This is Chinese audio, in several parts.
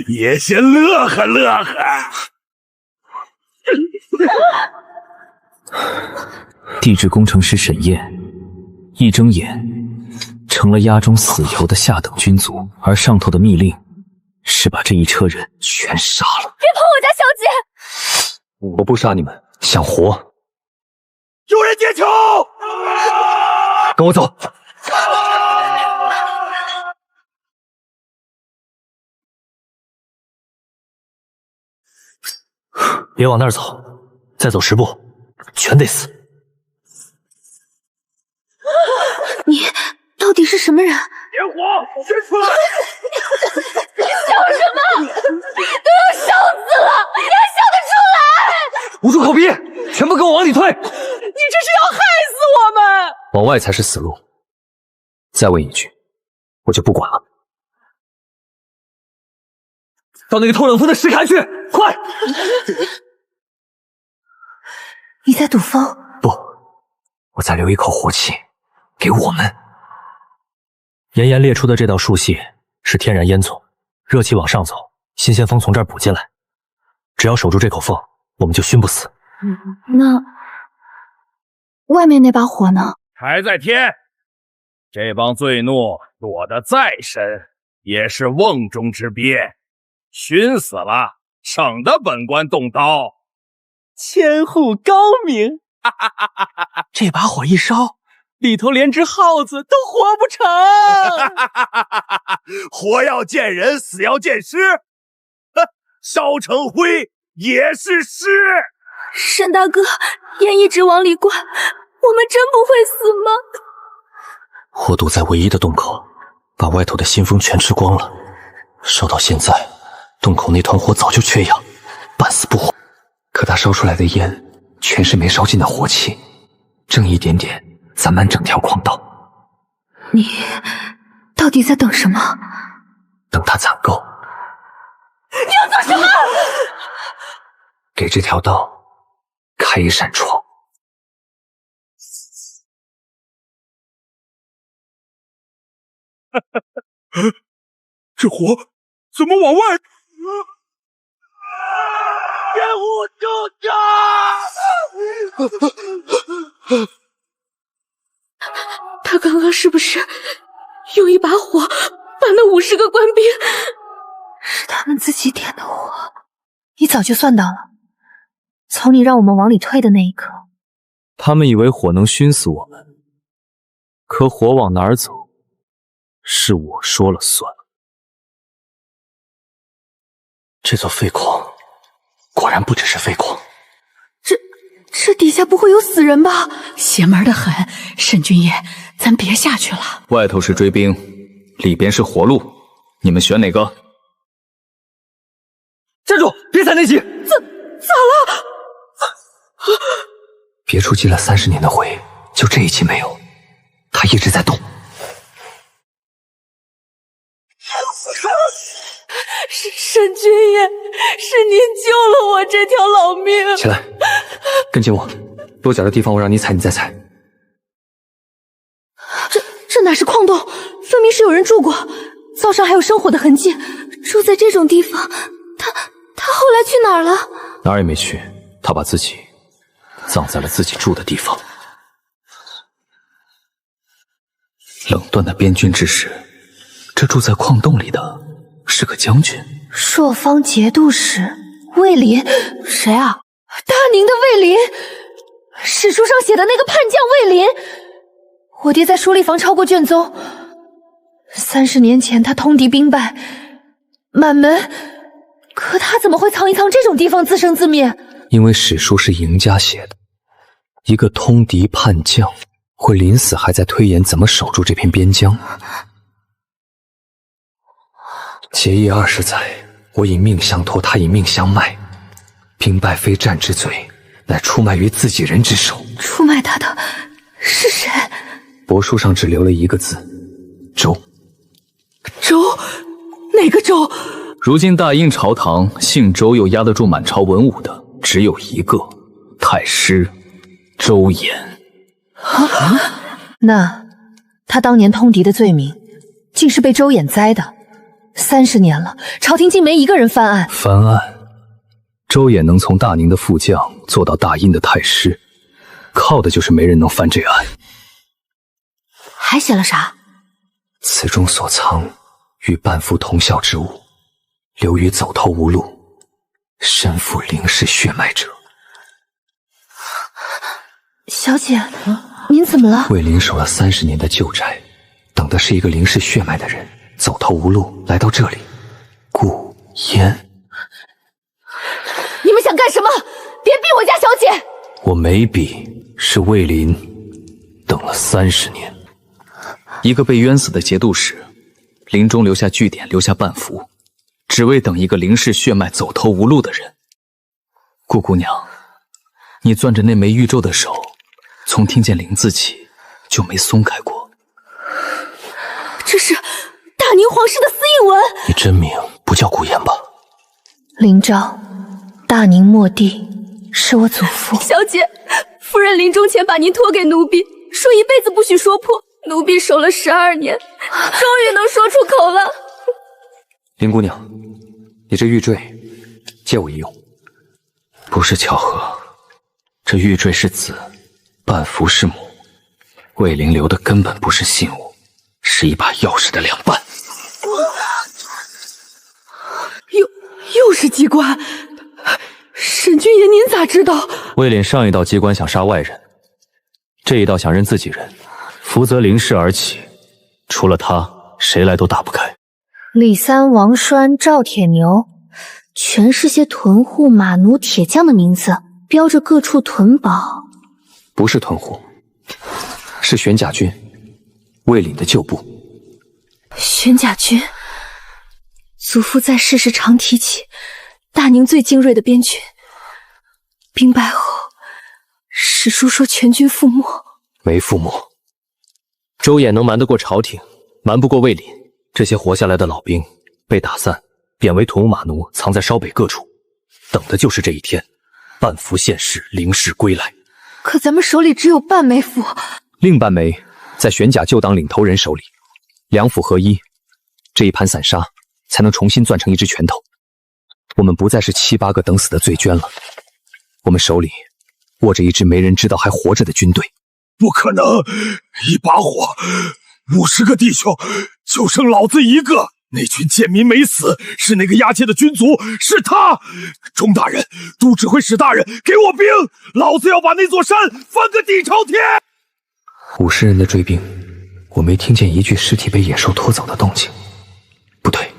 也先乐呵乐呵。地质工程师沈燕一睁眼，成了押中死囚的下等军卒，而上头的密令是把这一车人全杀了。别碰我家小姐！我不杀你们，想活？有人点球！跟我走。别往那儿走，再走10步，全得死。你到底是什么人？点火，先出来！你笑什么？都要烧死了，你还笑得出来？捂住口鼻，全部跟我往里退！你这是要害死我们！往外才是死路。再问一句，我就不管了。到那个偷冷风的石龛去，快！你在赌风？不，我在留一口活气给我们。岩岩列出的这道树隙是天然烟囱，热气往上走，新鲜风从这儿补进来。只要守住这口缝，我们就熏不死。那外面那把火呢？还在天。这帮罪怒躲得再深，也是瓮中之鳖。熏死了，省得本官动刀。千户高明，这把火一烧，里头连只耗子都活不成。活要见人，死要见尸。烧成灰也是尸。沈大哥，烟一直往里灌，我们真不会死吗？火堵在唯一的洞口，把外头的新风全吃光了。烧到现在，洞口那团火早就缺氧，半死不活。可它烧出来的烟全是没烧尽的活气，正一点点攒满整条矿道。你到底在等什么？等它攒够。你要做什么？给这条道开一扇窗。这火怎么往外？烟雾中炸！他刚刚是不是用一把火把那50个官兵？是他们自己点的火。你早就算到了，从你让我们往里退的那一刻。他们以为火能熏死我们，可火往哪儿走，是我说了算。这座废矿果然不只是废矿。这底下不会有死人吧？邪门的很，沈君夜，咱别下去了。外头是追兵，里边是活路，你们选哪个？站住！别踩那气！咋了？别处积了30年的灰，就这一气没有，他一直在动。沈君夜，是您救了我这条老命。起来，跟紧我，落脚的地方我让你踩，你再踩。这哪是矿洞，分明是有人住过，灶上还有生火的痕迹。住在这种地方，他后来去哪儿了？哪儿也没去，他把自己葬在了自己住的地方。冷断的边军之时，这住在矿洞里的是个将军。朔方节度使魏林，谁啊？大宁的魏林，史书上写的那个叛将魏林。我爹在书里房抄过卷宗，30年前他通敌兵败，满门。可他怎么会藏一藏这种地方自生自灭？因为史书是赢家写的，一个通敌叛将会临死还在推演怎么守住这片边疆。结义20载，我以命相托，他以命相卖，兵败非战之罪，乃出卖于自己人之手。出卖他的是谁？帛书上只留了一个字：周。周？哪个周？如今大英朝堂姓周又压得住满朝文武的，只有一个太师周衍。那他当年通敌的罪名，竟是被周衍栽的。30年了，朝廷竟没一个人翻案。翻案，周衍能从大宁的副将做到大殷的太师，靠的就是没人能翻这案。还写了啥？此中所藏与半幅同效之物，流于走投无路，身负凌氏血脉者。小姐，您怎么了？魏林守了30年的旧宅，等的是一个凌氏血脉的人，走投无路来到这里。顾烟，你们想干什么？别逼我家小姐！我没逼，是魏林等了30年。一个被冤死的节度使，临终留下据点，留下半幅，只为等一个凌氏血脉走投无路的人。顾姑娘，你攥着那枚玉咒的手，从听见灵字起就没松开过。这是大宁皇室的私印文。你真名不叫顾烟吧？灵诏，大宁末帝，是我祖父。小姐，夫人临终前把您托给奴婢，说一辈子不许说破。奴婢守了12年，终于能说出口了。林姑娘，你这玉坠借我一用。不是巧合，这玉坠是子，半幅是母。魏灵留的根本不是信物，是一把钥匙的2半。又是机关，沈君爷您咋知道？魏凛上一道机关想杀外人，这一道想认自己人，福泽凌氏而起，除了他，谁来都打不开。李三、王栓、赵铁牛，全是些屯户、马奴、铁匠的名字，标着各处屯堡。不是屯户，是玄甲军，魏凛的旧部。玄甲军，祖父在世时常提起大宁最精锐的边军，兵败后，史书说全军覆没。没覆没。周衍能瞒得过朝廷，瞒不过魏凛。这些活下来的老兵被打散，贬为屯务马奴，藏在烧北各处，等的就是这一天，半幅现世，凌氏归来。可咱们手里只有半枚符，另半枚在玄甲旧党领头人手里，2府合一，这一盘散沙才能重新攥成一只拳头。我们不再是7、8个等死的醉娟了，我们手里握着一支没人知道还活着的军队。不可能，一把火，50个弟兄，就剩老子一个。那群贱民没死，是那个押解的军卒，是他。钟大人，都指挥使大人，给我兵，老子要把那座山翻个底朝天。50人的追兵，我没听见一具尸体被野兽拖走的动静。不对，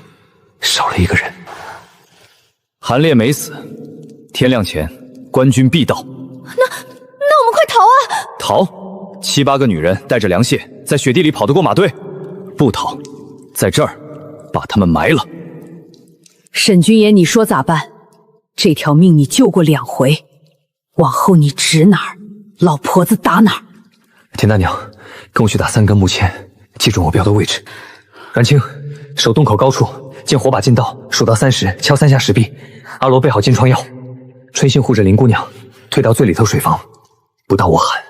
少了一个人。韩烈没死，天亮前官军必到。那我们快逃啊！逃？7、8个女人带着粮械，在雪地里跑得过马队？不逃，在这儿把他们埋了。沈君爷，你说咋办？这条命你救过2回，往后你指哪儿，老婆子打哪儿。田大娘，跟我去打3根木签，记住我标的位置。阮清，守洞口高处，见火把进到，数到30，敲3下石壁。阿罗备好金疮药。春兴护着林姑娘，退到最里头水房，不到我喊，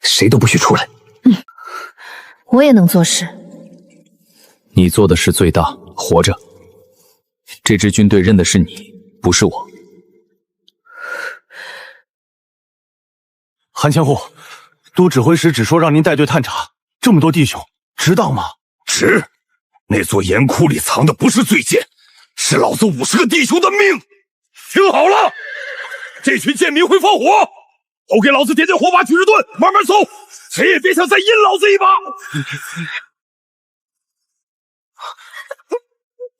谁都不许出来。我也能做事。你做的事最大，活着。这支军队认的是你，不是我。韩千户，都指挥使只说让您带队探查，这么多弟兄，值当吗？值。那座盐窟里藏的不是醉剑，是老子50个弟兄的命。听好了，这群贱民会放火，都给老子点火把，举着盾，慢慢走，谁也别想再阴老子一把。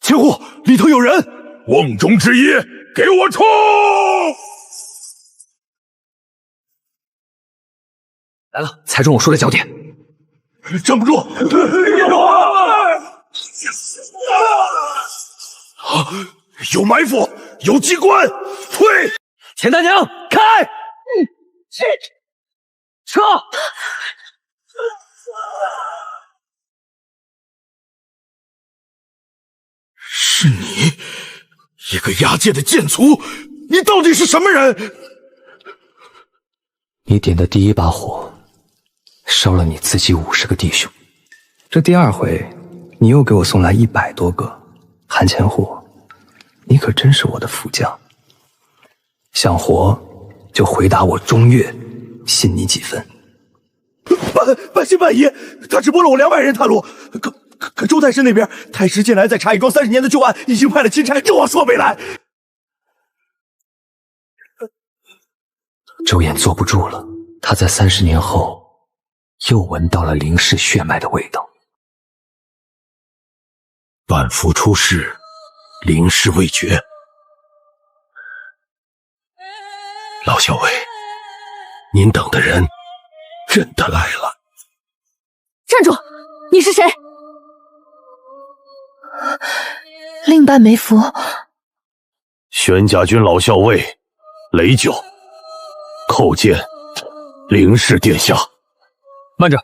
千户，里头有人！瓮中之鳖，给我冲！来了，踩中我说的焦点。站不住！有埋伏，有机关，退！钱大娘，开！撤！是你，一个押解的贱卒，你到底是什么人？你点的第一把火，烧了你自己50个弟兄。这第2回，你又给我送来100多个，韩千户，你可真是我的副将。想活就回答我中岳，信你几分？半信半疑，他只拨了我200人探路。可周太师那边，太师近来在茶叶庄30年的旧案，已经派了钦差正往朔北来。周衍坐不住了，他在30年后又闻到了林氏血脉的味道。半夫出世，林氏未决。老校尉，您等的人真的来了。站住！你是谁？另伴梅福。玄甲军老校尉雷九，叩见林氏殿下。慢着，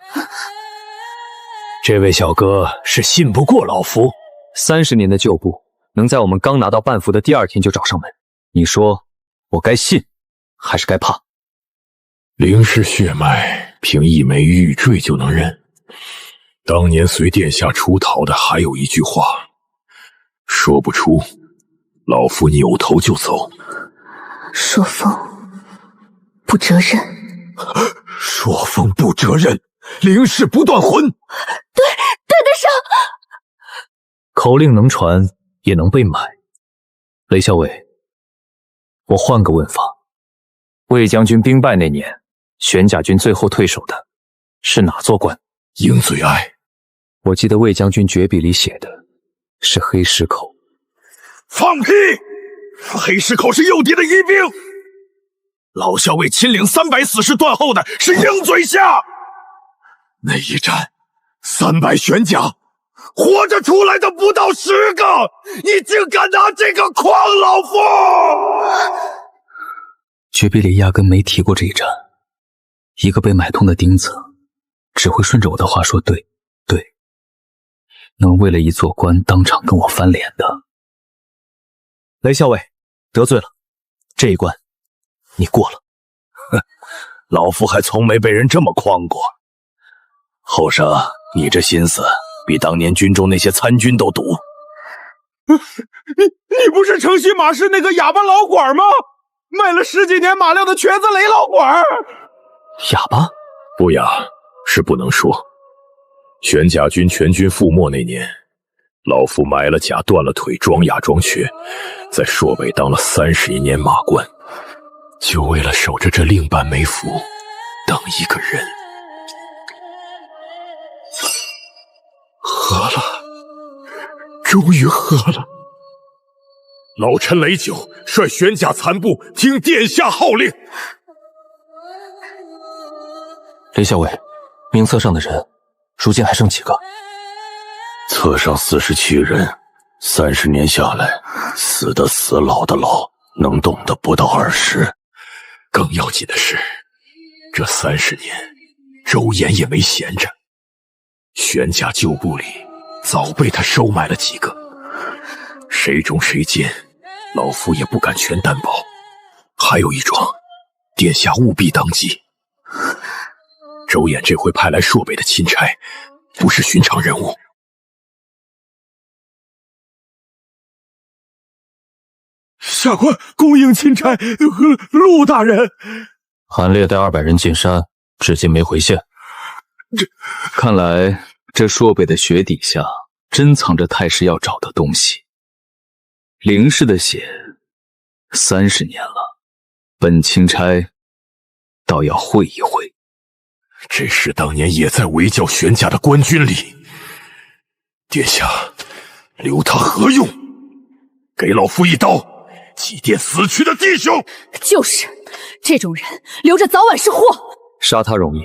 这位小哥是信不过老夫。30年的旧部，能在我们刚拿到半符的第2天就找上门，你说我该信还是该怕？林氏血脉，凭一枚玉坠就能认。当年随殿下出逃的还有一句话，说不出，老夫扭头就走。朔风不责任。朔风不责任，林氏不断魂。对得上。口令能传，也能被买。雷校尉，我换个问法：魏将军兵败那年，玄甲军最后退守的是哪座关？鹰嘴隘。我记得魏将军绝笔里写的是黑石口。放屁！黑石口是诱敌的疑兵。老校尉亲领300死士断后的是鹰嘴下。那一战，300玄甲，活着出来的不到10个，你竟敢拿这个诓老夫！绝壁里压根没提过这一战。一个被买通的钉子，只会顺着我的话说对，能为了一座关当场跟我翻脸的。雷校尉，得罪了，这一关你过了。哼，老夫还从没被人这么诓过。后生，你这心思比当年军中那些参军都毒。你不是城西马市那个哑巴老管吗？卖了10几年马料的瘸子雷老管。哑巴？不哑，是不能说。玄甲军全军覆没那年，老夫埋了甲，断了腿，装哑装瘸，在朔北当了31年马官，就为了守着这另半梅府，等一个人。喝了，终于喝了。老臣雷九率玄甲残部听殿下号令。雷校尉，名册上的人如今还剩几个？册上47人，30年下来，死的死，老的老，能动的不到20。更要紧的是，这30年，周衍也没闲着。玄甲旧部里早被他收买了几个，谁忠谁奸，老夫也不敢全担保。还有一桩，殿下务必当机。周衍这回派来朔北的钦差，不是寻常人物。下官恭迎钦差陆大人。韩烈带200人进山，至今没回县。看来这朔北的雪底下珍藏着太师要找的东西。林氏的血30年了，本钦差倒要会一会。这事当年也在围剿玄甲的官军里，殿下留他何用？给老夫一刀，祭奠死去的弟兄。就是这种人，留着早晚是祸。杀他容易，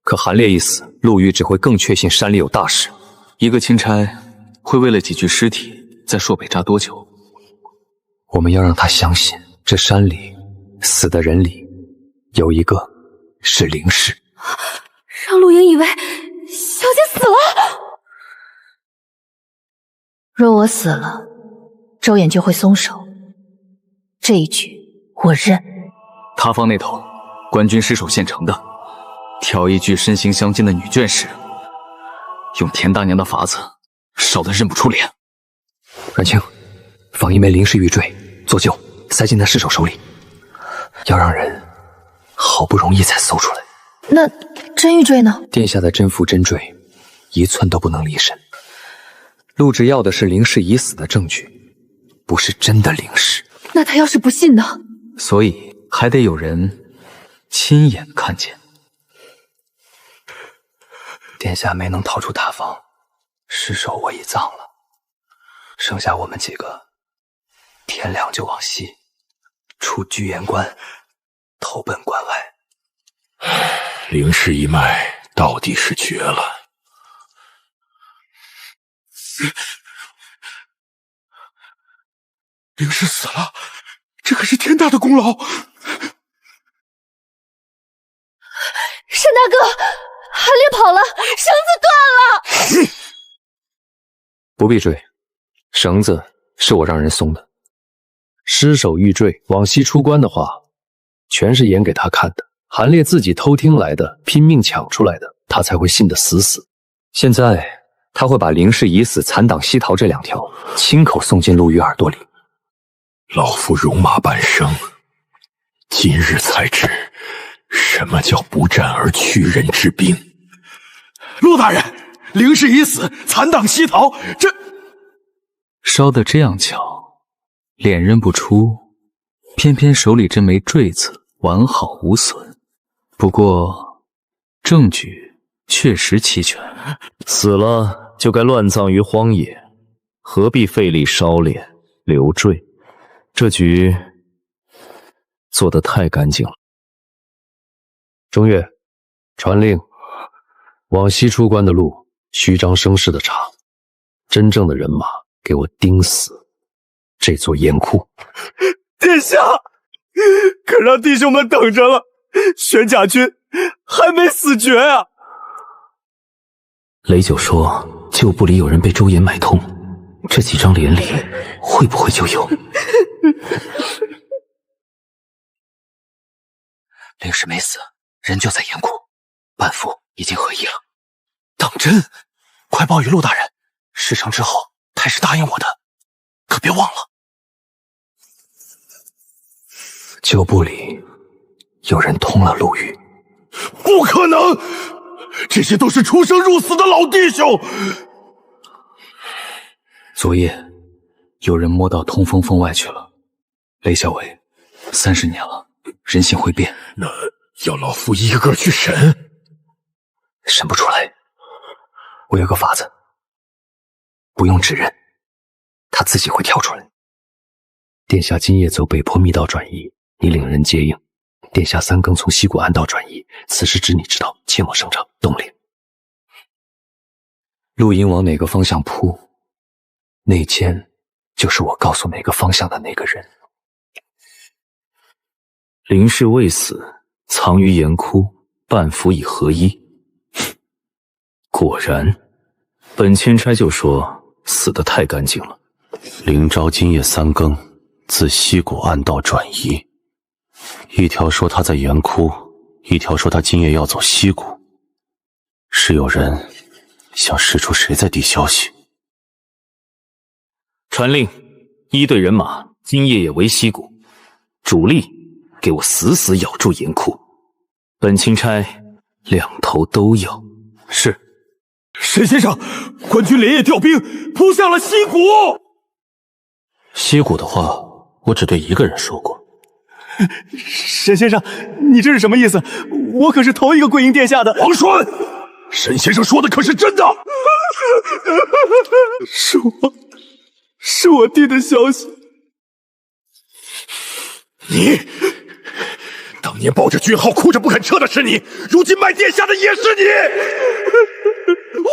可韩烈一死，陆虞只会更确信山里有大事。一个钦差会为了几具尸体在朔北扎多久？我们要让他相信，这山里死的人里有一个是林氏。让陆莹以为小姐死了。若我死了，周衍就会松手。这一局我认。他方那头，官军失守县城的，挑一具身形相近的女眷士，用田大娘的法子烧得认不出脸。阮清，仿一枚灵氏玉坠做旧，塞进那尸首手里，要让人好不容易才搜出来。那真玉坠呢？殿下的真符真坠，一寸都不能离身。陆芷要的是灵氏已死的证据，不是真的灵氏。那他要是不信呢？所以还得有人亲眼看见。殿下没能逃出大房，尸首我已葬了，剩下我们几个，天亮就往西，出居延关，投奔关外。灵氏一脉到底是绝了。灵氏死了，这可是天大的功劳。沈大哥，韩烈跑了，绳子断了。不必追，绳子是我让人松的。尸首玉坠往西出关的话，全是演给他看的。韩烈自己偷听来的，拼命抢出来的，他才会信得死死。现在他会把灵氏已死、残党西逃这2条亲口送进陆羽耳朵里。老夫戎马半生，今日才知什么叫不战而屈人之兵。陆大人，灵氏已死，残党西逃，这烧得这样巧，脸认不出，偏偏手里这枚坠子完好无损。不过证据确实齐全，死了就该乱葬于荒野，何必费力烧殓留坠？这局做得太干净了。中岳，传令，往西出关的路虚张声势的查，真正的人马给我盯死这座严库。殿下，可让弟兄们等着了，玄甲军还没死绝啊！雷九说旧部里有人被周岩买通，这几张脸里会不会就有？灵氏没死，人就在严库，半幅已经合一了。当真？快报与陆大人，事成之后太师答应我的，可别忘了。旧部里有人通了陆羽。不可能，这些都是出生入死的老弟兄。昨夜有人摸到通风峰外去了。雷小伟，30年了，人性会变。那要老夫一个个去审？审不出来，我有个法子，不用指认，他自己会跳出来。殿下今夜走北坡密道转移，你领人接应。殿下3更从西谷暗道转移，此事只你知道，切莫声张动灵。陆营往哪个方向扑，内奸就是我告诉哪个方向的那个人。灵氏未死，藏于岩窟，半幅已合一。果然，本钦差就说死得太干净了。灵昭今夜3更自西谷暗道转移，一条说他在岩窟，一条说他今夜要走西谷，是有人想试出谁在递消息。传令，1队人马今夜也围西谷，主力给我死死咬住岩窟。本钦差2头都要。是。沈先生，官军连夜调兵，扑向了西谷。西谷的话，我只对一个人说过。沈先生，你这是什么意思？我可是头一个跪迎殿下的。王栓，沈先生说的可是真的？是我递的消息。你当年抱着军号哭着不肯撤的是你，如今卖殿下的也是你。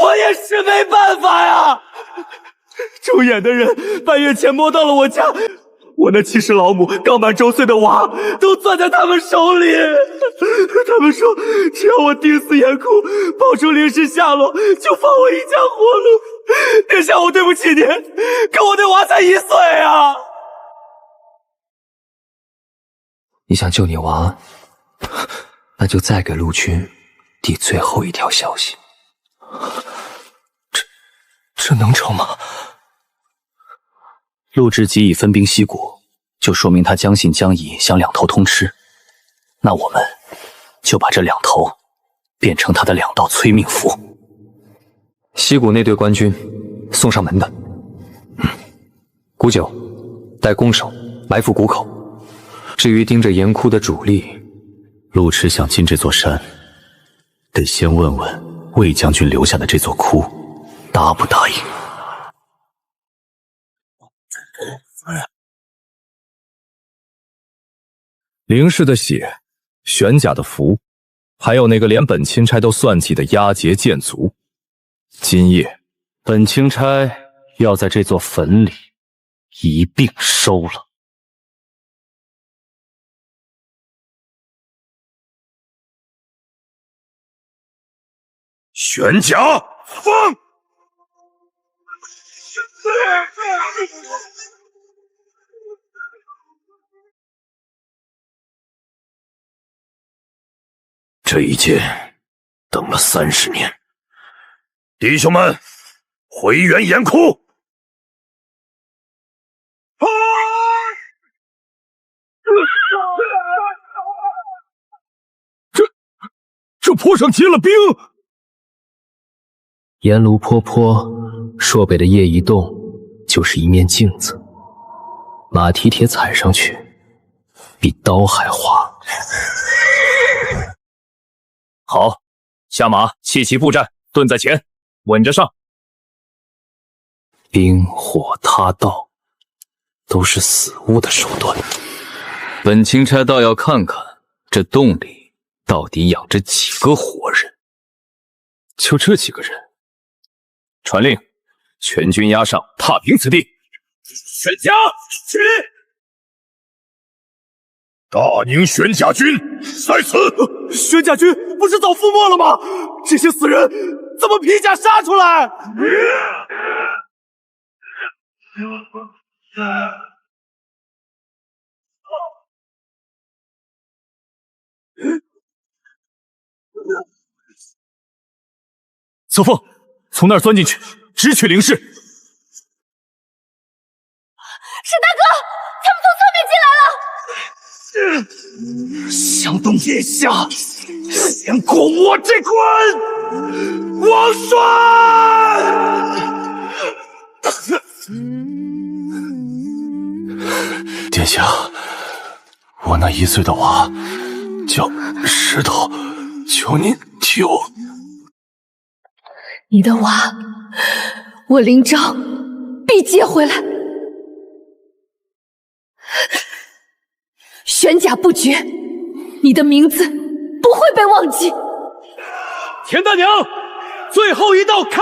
我也是没办法呀！周衍的人半月前摸到了我家，我那70老母刚满周岁的娃都攥在他们手里。他们说，只要我钉死严库，报出灵氏下落，就放我一家活路。殿下，我对不起您，可我那娃才1岁啊！你想救你娃，那就再给陆军递最后一条消息。这能成吗？陆之极已分兵西谷，就说明他将信将疑，想两头通吃。那我们就把这两头变成他的2道催命符。西谷那队官军送上门的，古九带弓手埋伏谷口。至于盯着岩窟的主力，陆迟想进这座山，得先问问魏将军留下的这座窟答不答应。凌氏的血，玄甲的符，还有那个连本钦差都算计的押劫剑族，今夜本钦差要在这座坟里一并收了。玄甲放！这一剑等了30年，弟兄们，回原岩窟！这坡上结了冰。沿炉坡坡，朔北的夜一动，就是一面镜子。马蹄铁踩上去，比刀还滑。好，下马，弃骑步战，盾在前，稳着上。冰火他道，都是死物的手段。本钦差倒要看看这洞里到底养着几个活人。就这几个人。传令，全军压上，踏平此地。玄甲起立！大宁玄甲军在此。玄甲军不是早覆没了吗？这些死人怎么披甲杀出来？侧凤，从那儿钻进去，直取凌氏。沈大哥，他们从侧面进来了！想动殿下，先过我这关！王帅！殿下，我那1岁的娃叫石头，求您替我。你的娃，我林昭必接回来。玄甲不绝，你的名字不会被忘记。田大娘，最后一道开！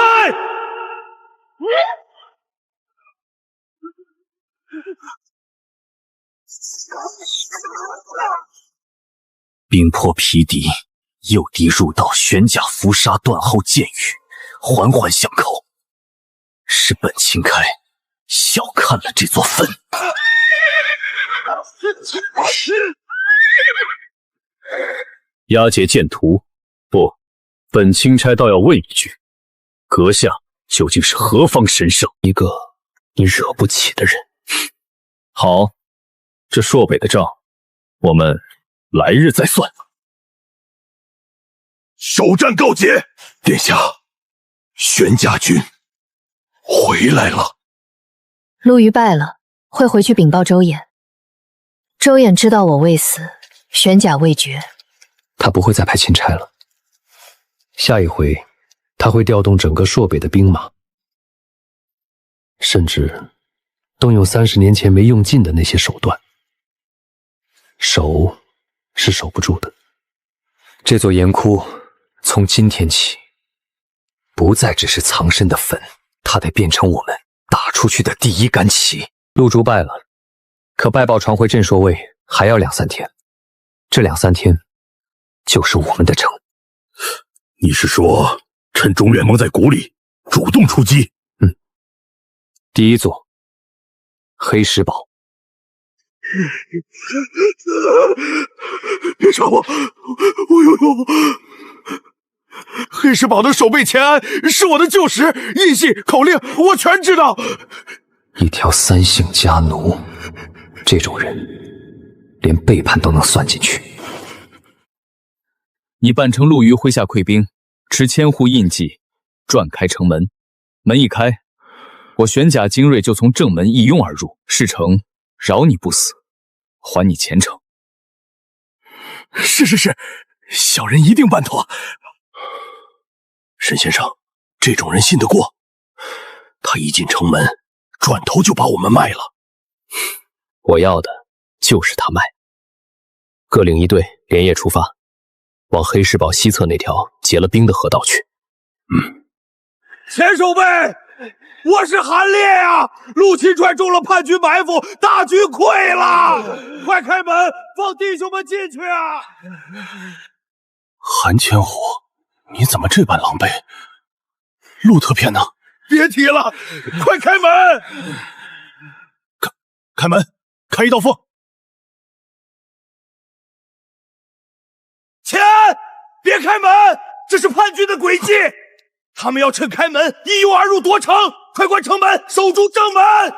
冰破皮敌，诱敌入道，玄甲伏杀，断后剑雨，环环相扣。是本钦差小看了这座坟。押解剑徒，不，本钦差倒要问一句：阁下究竟是何方神圣？一个你惹不起的人。好，这朔北的账，我们来日再算。首战告捷，殿下，玄甲军回来了。陆虞败了，会回去禀报周衍。周衍知道我未死，玄甲未绝，他不会再派钦差了。下一回，他会调动整个朔北的兵马，甚至动用30年前没用尽的那些手段。守是守不住的。这座岩窟从今天起，不再只是藏身的坟，它得变成我们打出去的第一杆旗。陆竹败了，可败报传回镇朔卫还要2-3天，这2-3天就是我们的城。你是说，趁中原蒙在鼓里，主动出击？第一座，黑石堡。别杀我！黑石堡的守备前安是我的旧识，印信口令我全知道。一条三姓家奴，这种人连背叛都能算进去。你扮成陆虞麾下溃兵，持千户印记，转开城门。门一开，我玄甲精锐就从正门一拥而入，事成饶你不死，还你前程。是，小人一定办妥。沈先生，这种人信得过？他一进城门，转头就把我们卖了。我要的就是他卖。各领一队，连夜出发，往黑石堡西侧那条结了冰的河道去。前守备，我是韩烈呀！陆钦传中了叛军埋伏，大军溃了！快开门，放弟兄们进去啊！韩千虎，你怎么这般狼狈？陆特片呢？别提了，快开门！开门，开一道缝。钱，别开门，这是叛军的诡计。他们要趁开门一拥而入夺城，快关城门，守住正门！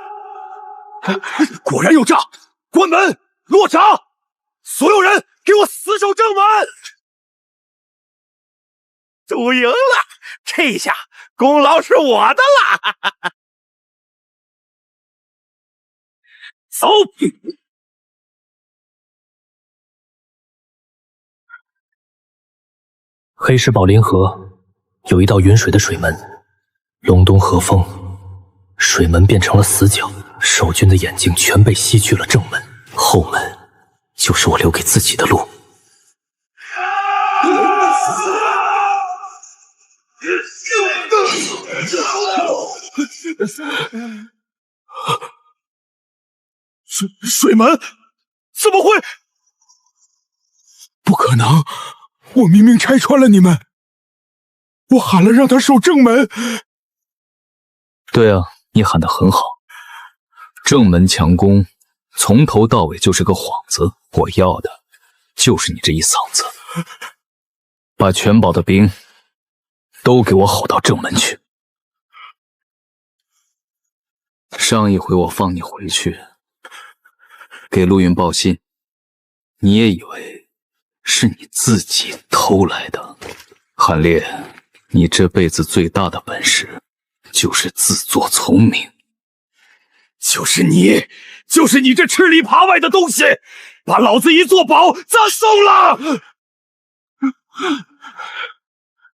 果然有诈！关门，落闸！所有人给我死守正门！赌赢了，这下功劳是我的了。走！黑石堡临河有一道云水的水门，隆冬和风，水门变成了死角，守军的眼睛全被吸去了正门，后门就是我留给自己的路。水门？怎么会？不可能！我明明拆穿了你们，我喊了让他守正门。对啊，你喊得很好。正门强攻，从头到尾就是个幌子。我要的就是你这一嗓子。把全堡的兵都给我吼到正门去。上一回我放你回去，给陆运报信，你也以为是你自己偷来的。韩烈，你这辈子最大的本事就是自作聪明。就是你这吃里扒外的东西，把老子一座堡葬送了！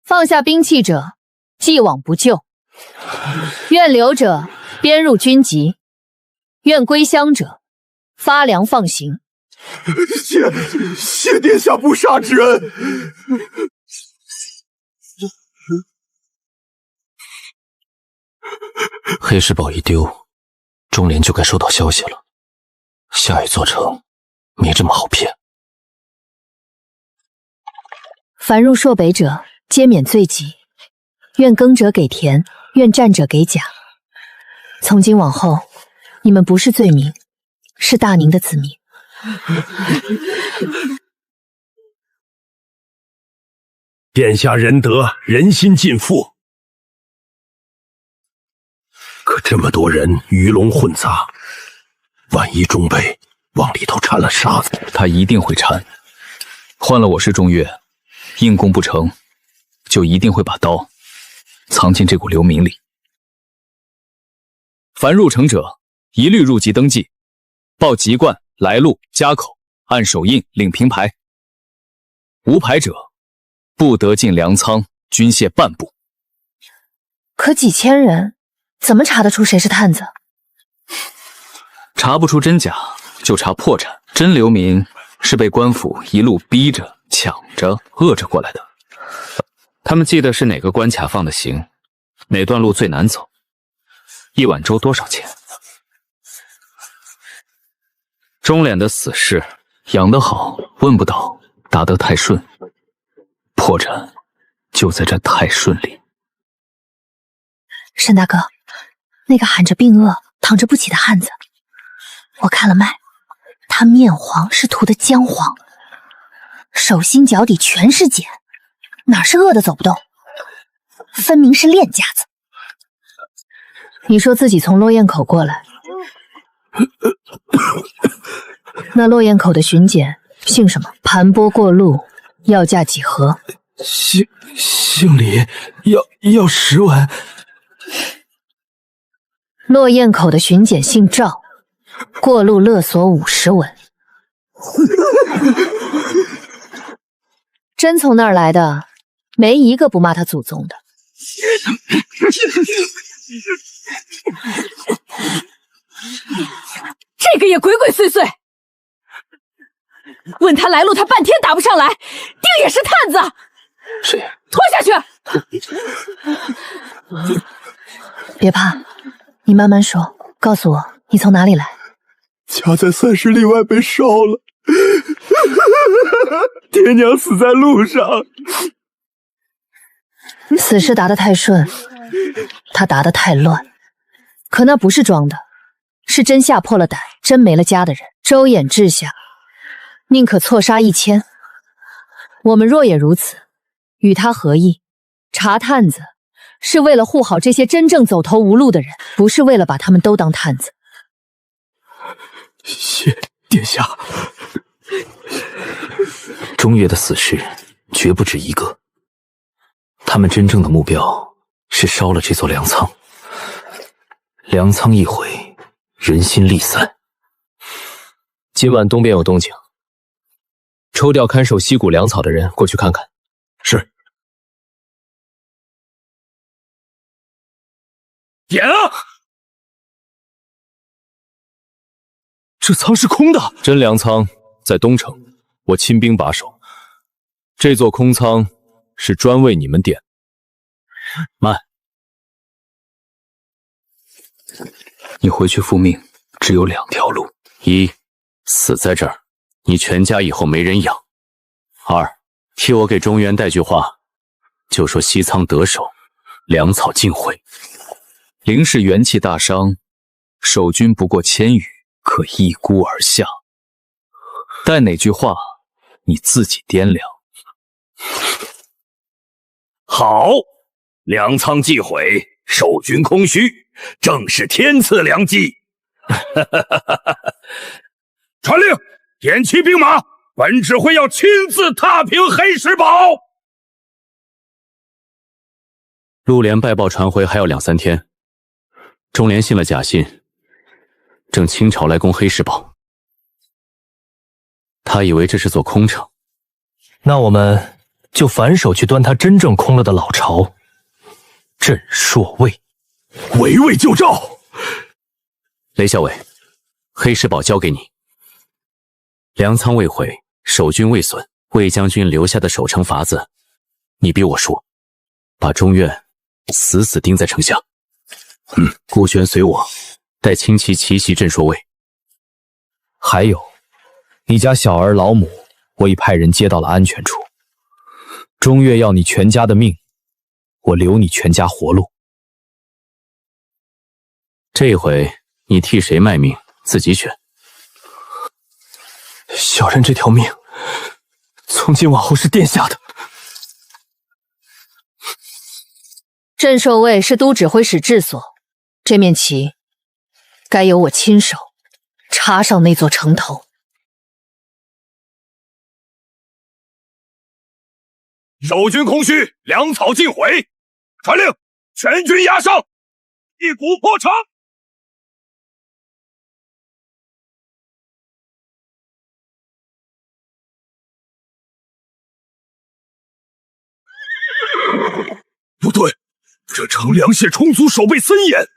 放下兵器者，既往不咎；愿留者，编入军籍；愿归乡者，发粮放行。谢殿下不杀之恩。黑石堡一丢，中连就该收到消息了。下一座城没这么好骗。凡入朔北者，皆免罪己。愿耕者给田，愿战者给甲。从今往后，你们不是罪民，是大宁的子民。殿下仁德，人心尽复。可这么多人鱼龙混杂，万一中北往里头掺了沙子，他一定会掺。换了我是中岳，硬攻不成，就一定会把刀藏进这股流民里。凡入城者，一律入籍登记，报籍贯、来路、家口，按手印领凭牌。无牌者，不得进粮仓，军械半部。可几千人，怎么查得出谁是探子？查不出真假，就查破绽。真流民是被官府一路逼着、抢着、饿着过来的。他们记得是哪个关卡放的刑，哪段路最难走，一碗粥多少钱。中脸的死士，养得好，问不倒，打得太顺，破绽就在这太顺里。沈大哥，那个喊着病饿、躺着不起的汉子，我看了脉，他面黄是涂的姜黄，手心脚底全是茧，哪是饿的走不动，分明是练家子。你说自己从落雁口过来，那落雁口的巡检姓什么？盘剥过路，要价几何？姓李，要10文。落雁口的巡检姓赵，过路勒索50文。真从那儿来的，没一个不骂他祖宗的。这个也鬼鬼祟祟。问他来路，他半天答不上来，定也是探子。谁？拖下去！别怕，你慢慢说，告诉我你从哪里来。家在30里外被烧了，爹娘死在路上。死士答得太顺，他答得太乱。可那不是装的，是真吓破了胆，真没了家的人。周眼治下，宁可错杀1000。我们若也如此，与他何意？查探子是为了护好这些真正走投无路的人，不是为了把他们都当探子。谢殿下。中岳的死士绝不止一个，他们真正的目标是烧了这座粮仓。粮仓一毁，人心力散。今晚东边有动静，抽调看守溪谷粮草的人过去看看。是。点啊！这仓是空的。真粮仓在东城，我亲兵把守。这座空仓是专为你们点。慢，你回去复命，只有2条路：一，死在这儿，你全家以后没人养；二，替我给中原带句话，就说西仓得手，粮草尽毁。林氏元气大伤，守军不过1000余，可一孤而下。待哪句话，你自己掂量。好，粮仓既毁，守军空虚，正是天赐良机。传令，点齐兵马，本指挥要亲自踏平黑石堡。陆联败报传回还有2、3天，中联信了假信，正倾巢来攻黑石堡。他以为这是座空城，那我们就反手去端他真正空了的老巢——镇朔卫。围魏救赵。雷校尉，黑石堡交给你。粮仓未毁，守军未损，魏将军留下的守城法子，你逼我说，把中院死死盯在城下。顾玄随我，带轻骑奇袭镇朔卫。还有，你家小儿老母，我已派人接到了安全处。中岳要你全家的命，我留你全家活路。这回你替谁卖命，自己选。小人这条命，从今往后是殿下的。镇朔卫是都指挥使治所，这面旗该由我亲手插上那座城头。守军空虚，粮草尽毁，传令，全军压上，一鼓破城。不对，这城粮械充足，守备森严，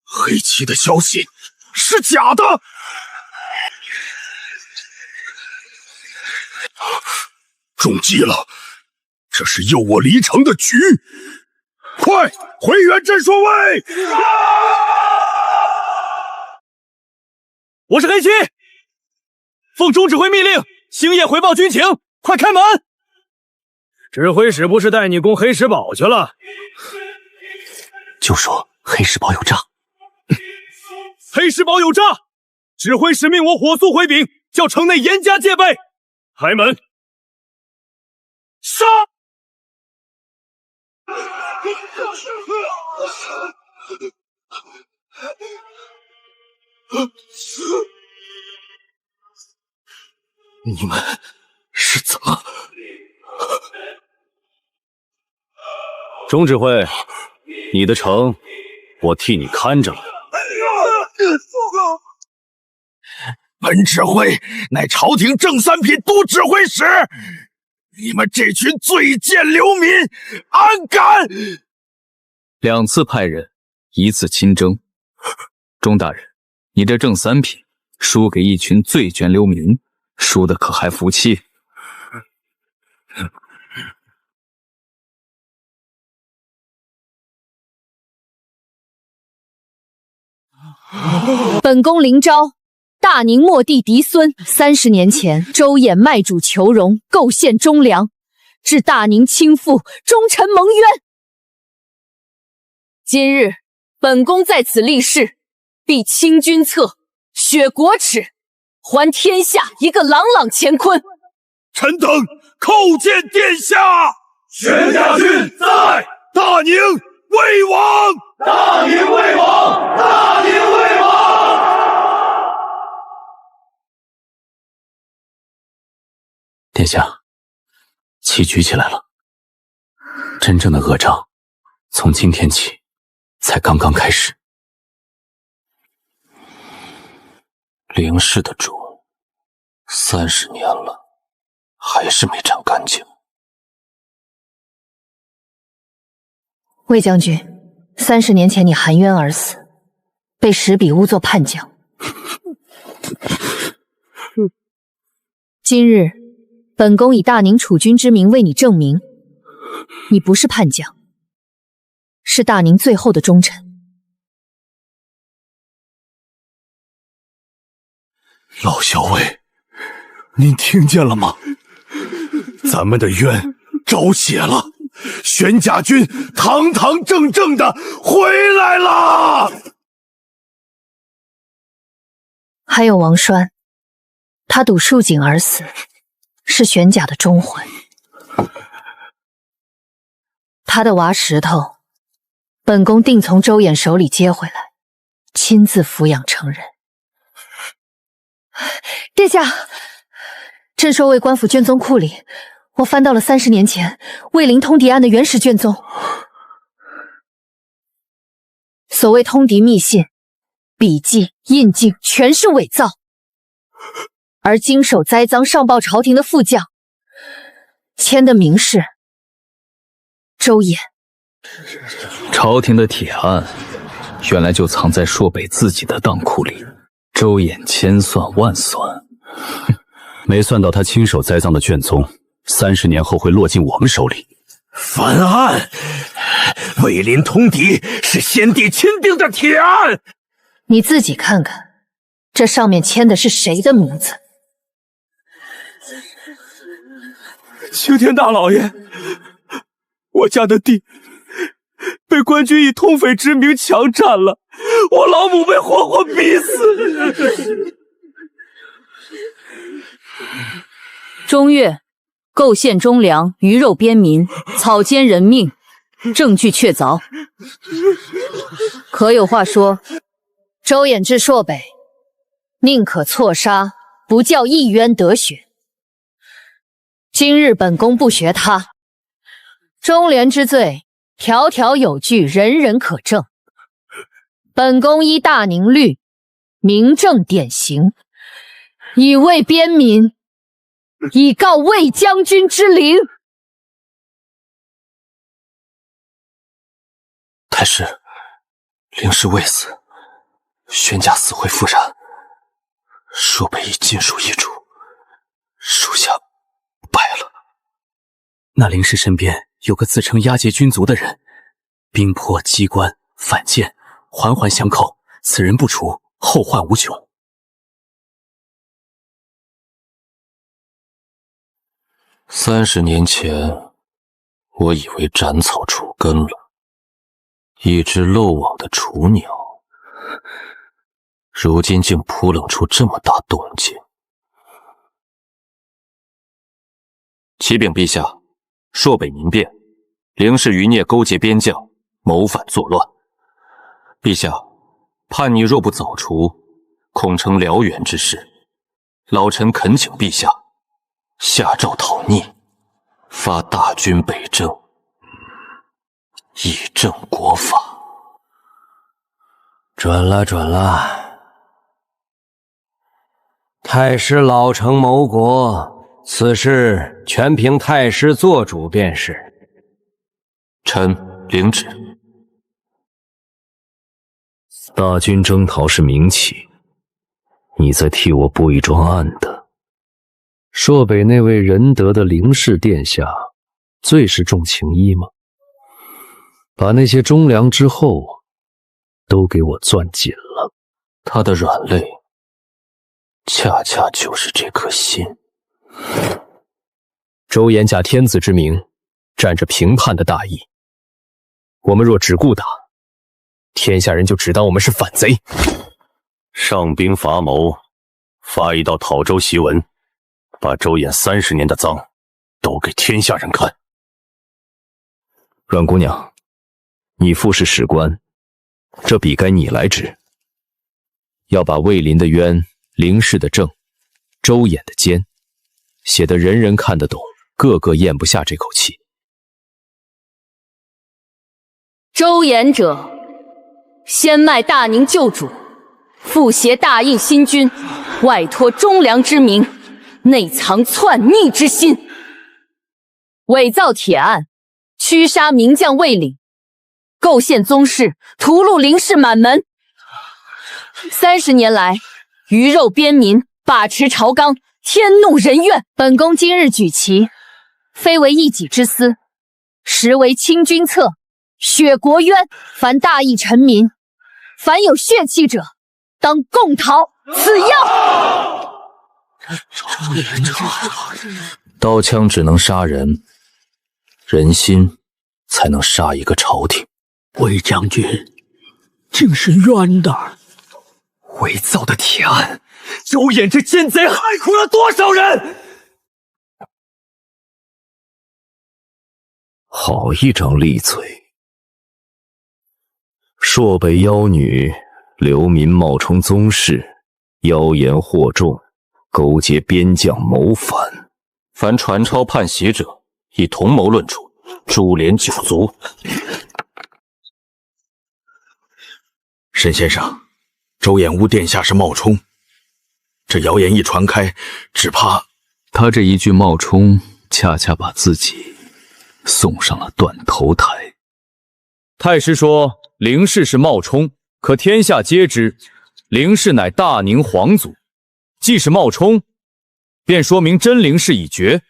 黑旗的消息是假的。中计了，这是诱我离城的局。快回援镇朔卫！我是黑旗，奉中指挥密令，星夜回报军情，快开门！指挥使不是带你攻黑石堡去了？就说黑石堡有诈。黑石堡有诈！指挥使命我火速回禀，叫城内严加戒备。开门！杀！你们是怎么？钟指挥，你的城我替你看着了。本指挥乃朝廷正三品都指挥使，你们这群罪贱流民，安敢？2次派人，1次亲征。钟大人，你这正三品输给一群罪贱流民，输的可还服气？本宫灵昭，大宁末帝嫡孙，30年前周衍卖主求荣，构陷忠良，致大宁倾覆，忠臣蒙冤。今日本宫在此立誓，必清君侧，雪国耻，还天下一个朗朗乾坤。臣等叩见殿下。玄家军在，大宁魏王，大宁魏王，大宁魏王。殿下，旗举起来了。真正的恶仗，从今天起才刚刚开始。凌氏的主30年了，还是没斩干净。魏将军，30年前你含冤而死，被石比诬作叛将。今日本宫以大宁储君之名为你证明，你不是叛将，是大宁最后的忠臣。老校尉，您听见了吗？咱们的冤招血了，玄甲军堂堂正正的回来了。还有王栓，他赌树井而死，是玄甲的忠魂。他的娃石头，本宫定从周衍手里接回来，亲自抚养成人。殿下，朕说为官府卷宗库里，我翻到了30年前魏灵通敌案的原始卷宗。所谓通敌密信、笔记、印镜，全是伪造。而经手栽赃上报朝廷的副将，签的明是周衍。朝廷的铁案，原来就藏在朔北自己的当库里。周衍千算万算，没算到他亲手栽赃的卷宗，30年后会落进我们手里。翻案，魏灵通敌是先帝钦定的铁案。你自己看看，这上面签的是谁的名字？青天大老爷，我家的地被官军以通匪之名强占了，我老母被活活逼死。中岳构陷忠良，鱼肉边民，草菅人命，证据确凿。可有话说，周衍至朔北，宁可错杀，不叫一冤得雪。今日本宫不学他，忠廉之罪，条条有据，人人可证。本宫依大宁律，明正典刑，以慰边民，以告魏将军之灵。太师，凌氏未死，玄甲死灰复燃，朔北已尽数易主，属下败了。那凌氏身边有个自称押解军卒的人，兵破机关反间，环环相扣，此人不除，后患无穷。30年前，我以为斩草除根了，一只漏网的雏鸟，如今竟扑棱出这么大动静。启禀陛下，朔北民变，凌氏余孽勾结边将，谋反作乱。陛下，叛逆若不早除，恐成燎原之势。老臣恳请陛下下诏讨逆，发大军北征，以正国法。准了，准了。太师老成谋国，此事全凭太师做主便是。臣领旨。大军征讨是明启，你在替我布一桩暗的。朔北那位仁德的凌氏殿下，最是重情义吗？把那些忠良之后都给我攥紧了。他的软肋，恰恰就是这颗心。周延假天子之名，占着平叛的大义。我们若只顾打，天下人就只当我们是反贼。上兵伐谋，发一道讨周檄文，把周衍30年的赃都给天下人看。阮姑娘，你父是史官，这笔该你来执。要把魏林的冤、凌氏的正、周衍的奸，写得人人看得懂，个个咽不下这口气。周衍者，先卖大宁旧主，复挟大印新君，外托忠良之名，内藏篡逆之心，伪造铁案，驱杀名将魏领，构陷宗室，屠戮凌氏满门。30年来，鱼肉边民，把持朝纲，天怒人怨。本宫今日举旗，非为一己之私，实为清君侧，雪国冤。凡大义臣民，凡有血气者，当共讨此药。刀枪只能杀人，人心才能杀一个朝廷。魏将军竟是冤的！伪造的铁案，周衍这奸贼害苦了多少人！好一张利嘴！朔北妖女流民冒充宗室，妖言惑众，勾结边将谋反。凡传抄叛邪者，以同谋论处，株连9族。沈先生，周衍诬殿下是冒充，这谣言一传开，只怕他这一句冒充，恰恰把自己送上了断头台。太师说凌氏是冒充，可天下皆知，凌氏乃大宁皇族，既是冒充，便说明真凌氏已绝。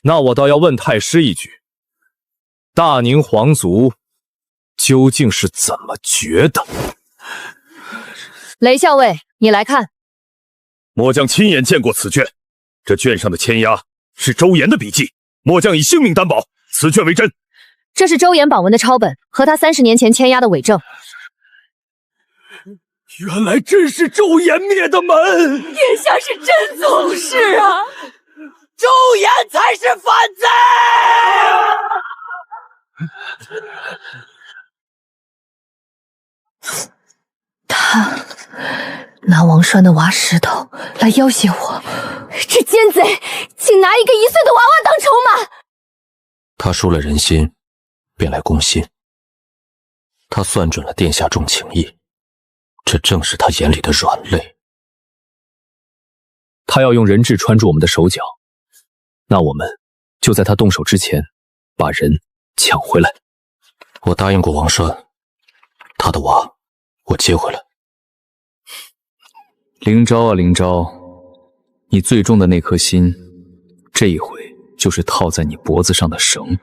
那我倒要问太师一句，大宁皇族究竟是怎么绝的？雷校尉，你来看。末将亲眼见过此卷，这卷上的签押是周衍的笔迹，末将以性命担保，此卷为真。这是周衍榜文的抄本，和他30年前签押的伪证。原来真是周衍灭的门！殿下是真宗室啊！周衍才是反贼！他拿王栓的娃石头来要挟我，这奸贼竟拿一个1岁的娃娃当筹码！他输了人心，便来攻心。他算准了殿下重情义，这正是他眼里的软肋。他要用人质穿住我们的手脚，那我们就在他动手之前把人抢回来。我答应过王栓，他的娃我接回来。灵昭啊灵昭，你最重的那颗心，这一回就是套在你脖子上的绳。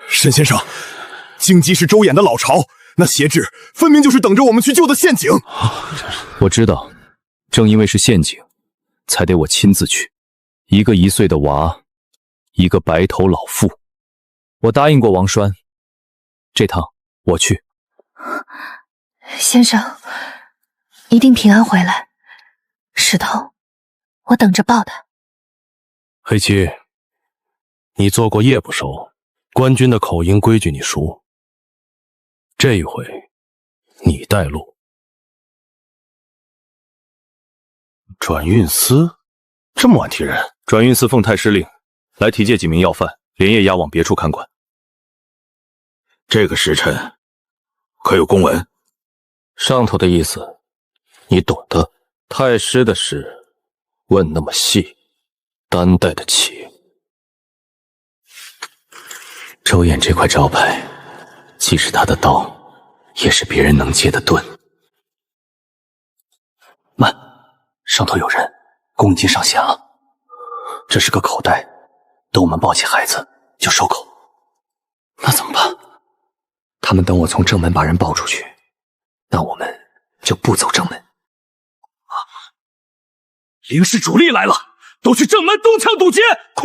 沈先生，荆棘是周衍的老巢，那邪智分明就是等着我们去救的陷阱。我知道，正因为是陷阱，才得我亲自去。一个1岁的娃，一个白头老妇。我答应过王栓，这趟我去。先生一定平安回来，石头，我等着报他。黑七，你做过夜不熟，官军的口音规矩你熟。这一回，你带路。转运司这么晚提人？转运司奉太师令来提借几名要犯，连夜押往别处看管。这个时辰可有公文？上头的意思你懂的。太师的事问那么细，担待得起？周衍这块招牌，既是他的刀，也是别人能接的盾。慢，上头有人，弓已经上弦了。这是个口袋，等我们抱起孩子就收口。那怎么办？他们等我从正门把人抱出去，那我们就不走正门。灵氏主力来了，都去正门东墙堵截，快！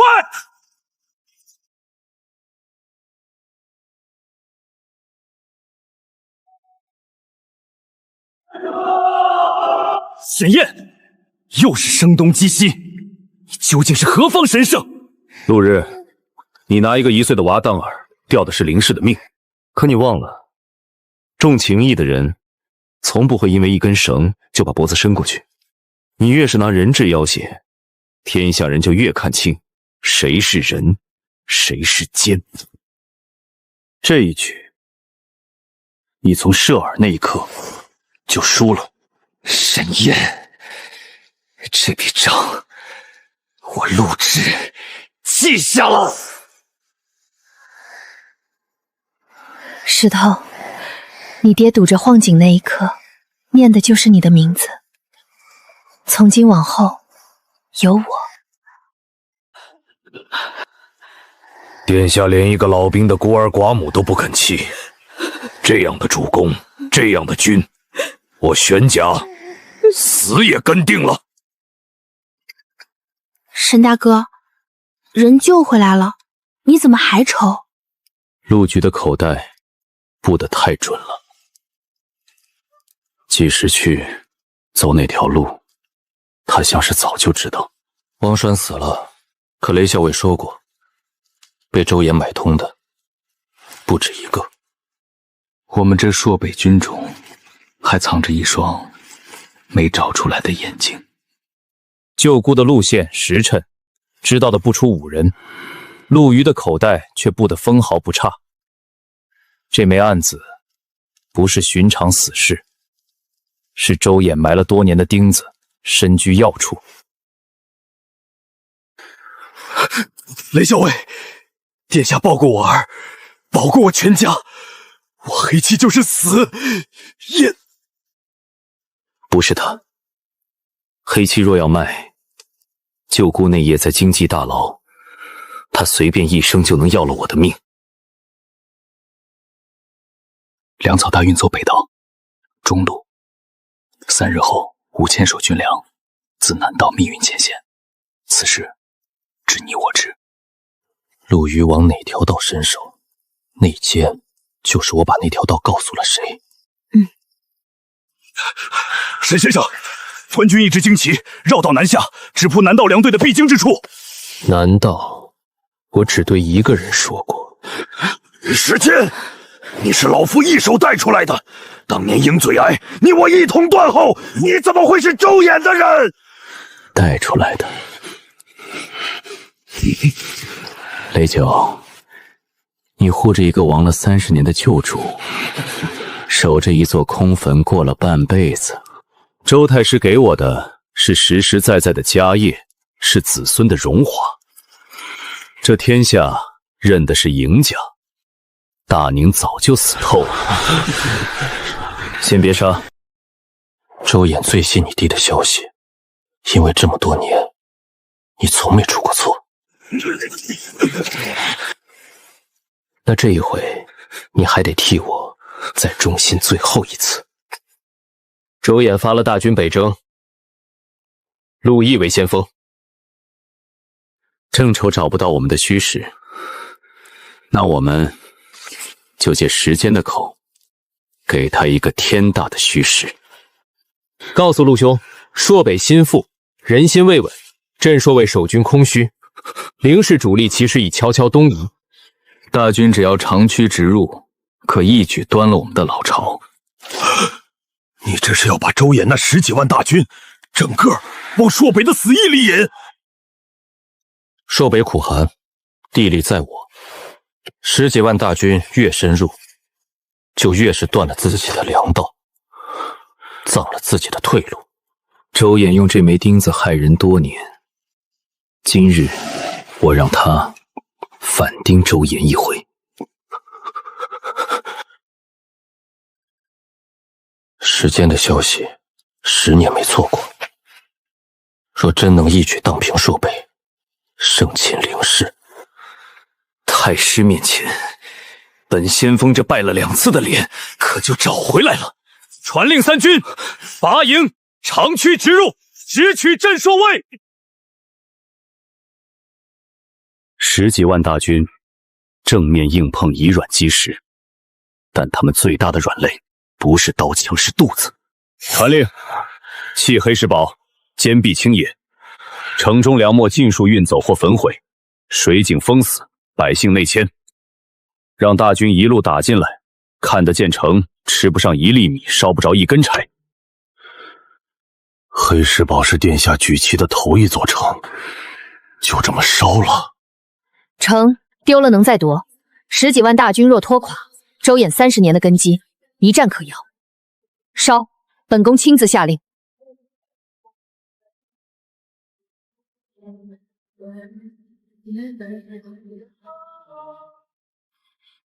显燕，又是声东击西，你究竟是何方神圣？陆日，你拿一个1岁的娃当饵，吊的是灵氏的命，可你忘了，重情义的人，从不会因为一根绳就把脖子伸过去。你越是拿人质要挟，天下人就越看清谁是人，谁是奸。这一局，你从射饵那一刻就输了。沈燕，这笔账我陆之记下了。石头，你爹堵着晃景那一刻，念的就是你的名字。从今往后，有我。殿下连一个老兵的孤儿寡母都不肯弃，这样的主公，这样的君，我玄家死也跟定了。沈大哥，人救回来了，你怎么还愁？陆局的口袋布得太准了，几时去，走哪条路，他像是早就知道。王栓死了，可雷校尉说过，被周衍买通的不止一个。我们这朔北军中还藏着一双没找出来的眼睛。旧姑的路线时辰知道的不出5人，陆虞的口袋却布得分毫不差。这枚案子不是寻常死事，是周衍埋了多年的钉子，身居要处。雷校尉，殿下抱过我儿，保过我全家，我黑七就是死也不是他。黑七若要卖，旧姑那夜在京畿大牢，他随便一声就能要了我的命。粮草大运走北道中路，3日后5000手军粮自南道密运前线，此事只你我知。陆虞往哪条道伸手，内奸就是我把那条道告诉了谁。沈先生，团军一支旌旗绕道南下，直扑南道2队的必经之处。难道我只对一个人说过？石谦，你是老夫一手带出来的，当年鹰嘴崖你我一同断后，你怎么会是周衍的人？带出来的。雷九，你护着一个亡了30年的旧主，守着一座空坟过了半辈子。周太师给我的是实实在在的家业，是子孙的荣华。这天下认的是赢家，大宁早就死透了。先别杀。周衍最信你弟的消息，因为这么多年你从没出过错。那这一回你还得替我再忠心最后一次。周衍发了大军北征，陆毅为先锋。正愁找不到我们的虚实，那我们就借时间的口，给他一个天大的虚实。告诉陆兄，朔北心腹人心未稳，镇朔卫守军空虚，灵氏主力其实已悄悄东移。大军只要长驱直入，可一举端了我们的老巢。你这是要把周衍那10几万大军整个往朔北的死地里引？朔北苦寒，地利在我，10几万大军越深入，就越是断了自己的粮道，葬了自己的退路。周衍用这枚钉子害人多年，今日我让他反盯周衍一回。时间的消息10年没错过，若真能一举荡平朔北，胜擒凌氏，太师面前，本先锋这败了2次的脸可就找回来了。传令3军，拔营长驱直入，直取镇朔卫。10几万大军正面硬碰以软击实，但他们最大的软肋不是刀枪，是肚子。传令，弃黑石堡，坚壁清野，城中粮秣尽数运走或焚毁，水井封死，百姓内迁，让大军一路打进来，看得见城，吃不上1粒米，烧不着1根柴。黑石堡是殿下举旗的头一座城，就这么烧了？城丢了能再夺，10几万大军若拖垮，周衍30年的根基一战可摇。烧，本宫亲自下令。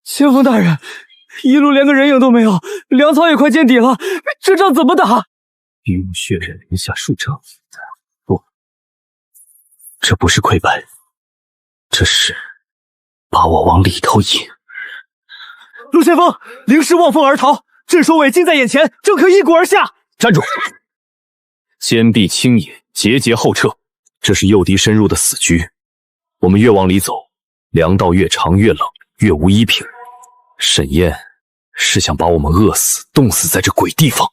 先锋大人，一路连个人影都没有，粮草也快见底了，这仗怎么打？用血刃连下数城。不，这不是溃败，这是把我往里头引。陆先锋，凌氏望风而逃，镇朔卫近在眼前，正可一鼓而下。站住！坚壁清野，节节后撤，这是诱敌深入的死局。我们越往里走，粮道越长越冷，越无依凭。沈燕是想把我们饿死、冻死在这鬼地方。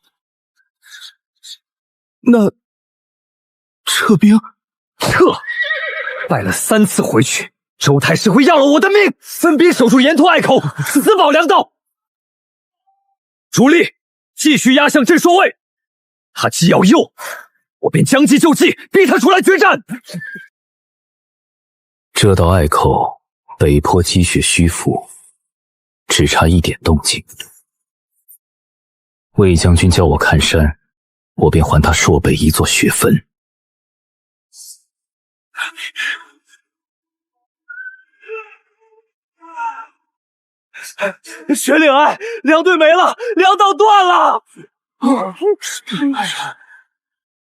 那撤兵？撤！败了3次回去，周太师会要了我的命！分兵守住沿途隘口，死保粮道。主力继续压向镇朔卫，他既要诱，我便将计就计，逼他出来决战。这道隘口北坡积雪虚浮，只差一点动静。魏将军叫我看山，我便还他朔北一座雪坟。雪岭隘，粮队没了，粮道断了。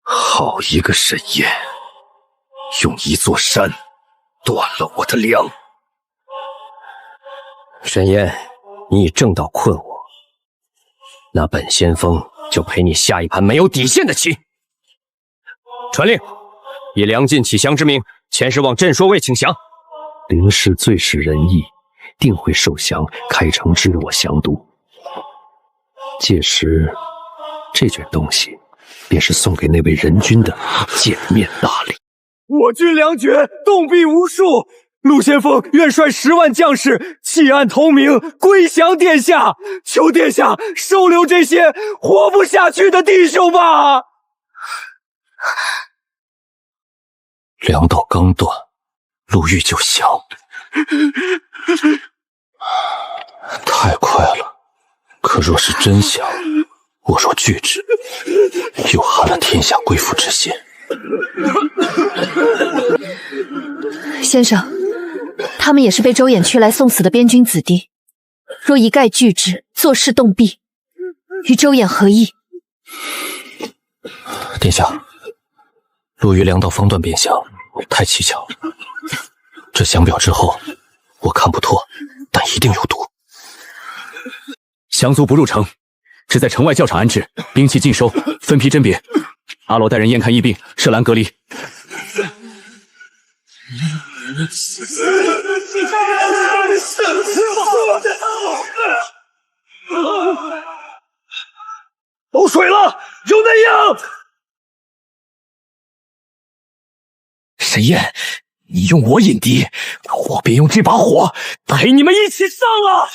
好一个沈燕，用一座山断了我的粮。沈燕，你以正道困我，那本先锋就陪你下一盘没有底线的棋。传令，以梁晋启降之名，前世往镇朔卫请降。凌氏最是仁义，定会受降，开城知我降都。届时，这卷东西便是送给那位仁君的见面大礼。我军粮绝，冻毙无数。陆先锋愿率10万将士弃暗投明，归降殿下。求殿下收留这些活不下去的弟兄吧。粮道刚断，陆玉就降，太快了。可若是真降，我若拒之，又寒了天下归附之心。先生，他们也是被周衍驱来送死的边军子弟，若一概拒之，坐视冻毙，与周衍何意？殿下，陆玉粮道方断便降，太蹊跷。这降表之后，我看不脱，但一定有毒。降卒不入城，只在城外教场安置，兵器尽收，分批甄别。阿罗带人验看疫病，设栏隔离。漏水了，有内应！沈燕，你用我引敌，我便用这把火陪你们一起上啊！